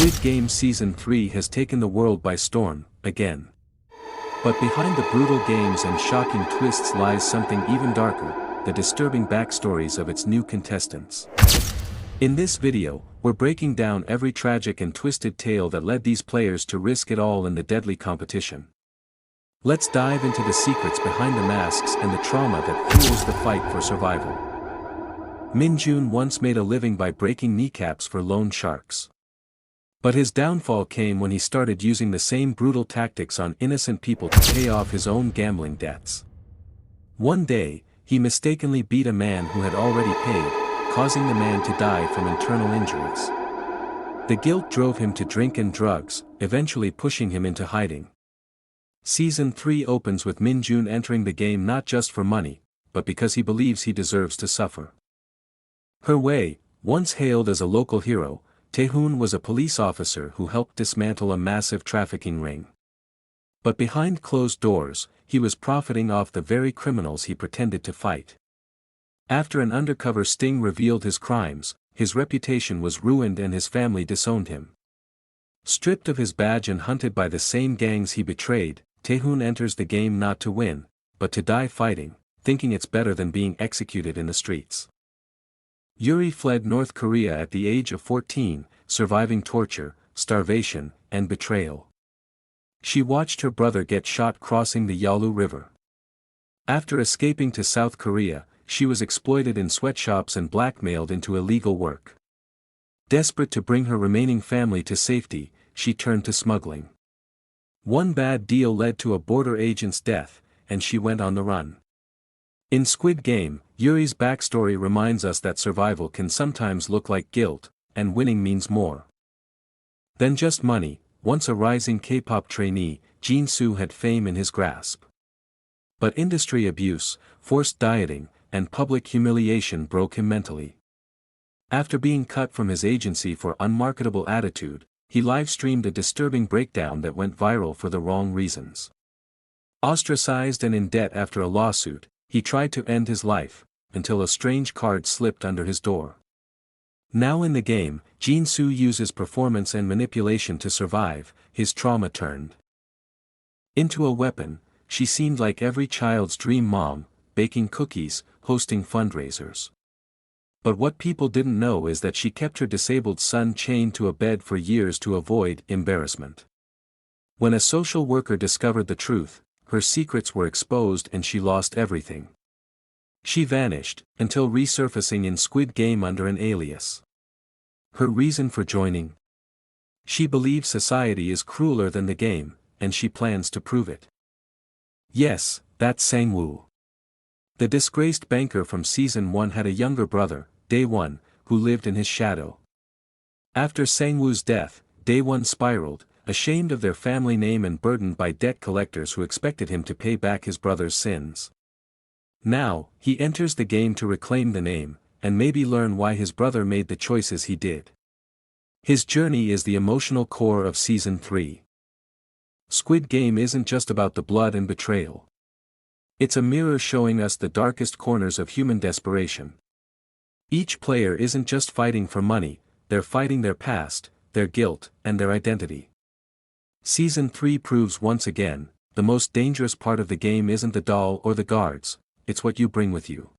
Squid Game Season 3 has taken the world by storm, again. But behind the brutal games and shocking twists lies something even darker, the disturbing backstories of its new contestants. In this video, we're breaking down every tragic and twisted tale that led these players to risk it all in the deadly competition. Let's dive into the secrets behind the masks and the trauma that fuels the fight for survival. Min-jun once made a living by breaking kneecaps for loan sharks. But his downfall came when he started using the same brutal tactics on innocent people to pay off his own gambling debts. One day, he mistakenly beat a man who had already paid, causing the man to die from internal injuries. The guilt drove him to drink and drugs, eventually pushing him into hiding. Season 3 opens with Min-jun entering the game not just for money, but because he believes he deserves to suffer. Wei, once hailed as a local hero, Tae-hoon was a police officer who helped dismantle a massive trafficking ring. But behind closed doors, he was profiting off the very criminals he pretended to fight. After an undercover sting revealed his crimes, his reputation was ruined and his family disowned him. Stripped of his badge and hunted by the same gangs he betrayed, Tae-hoon enters the game not to win, but to die fighting, thinking it's better than being executed in the streets. Yuri fled North Korea at the age of 14, surviving torture, starvation, and betrayal. She watched her brother get shot crossing the Yalu River. After escaping to South Korea, she was exploited in sweatshops and blackmailed into illegal work. Desperate to bring her remaining family to safety, she turned to smuggling. One bad deal led to a border agent's death, and she went on the run. In Squid Game, Yuri's backstory reminds us that survival can sometimes look like guilt, and winning means more than just money. Once a rising K-pop trainee, Jin-soo had fame in his grasp. But industry abuse, forced dieting, and public humiliation broke him mentally. After being cut from his agency for unmarketable attitude, he live-streamed a disturbing breakdown that went viral for the wrong reasons. Ostracized and in debt after a lawsuit, he tried to end his life, until a strange card slipped under his door. Now in the game, Jin-soo uses performance and manipulation to survive. His trauma turned into a weapon. She seemed like every child's dream mom, baking cookies, hosting fundraisers. But what people didn't know is that she kept her disabled son chained to a bed for years to avoid embarrassment. When a social worker discovered the truth, her secrets were exposed and she lost everything. She vanished, until resurfacing in Squid Game under an alias. Her reason for joining? She believes society is crueler than the game, and she plans to prove it. Yes, that's Sang-woo. The disgraced banker from Season 1 had a younger brother, Dae-won, who lived in his shadow. After Sang-woo's death, Dae-won spiraled, ashamed of their family name and burdened by debt collectors who expected him to pay back his brother's sins. Now, he enters the game to reclaim the name, and maybe learn why his brother made the choices he did. His journey is the emotional core of Season 3. Squid Game isn't just about the blood and betrayal. It's a mirror showing us the darkest corners of human desperation. Each player isn't just fighting for money, they're fighting their past, their guilt, and their identity. Season 3 proves once again, the most dangerous part of the game isn't the doll or the guards, it's what you bring with you.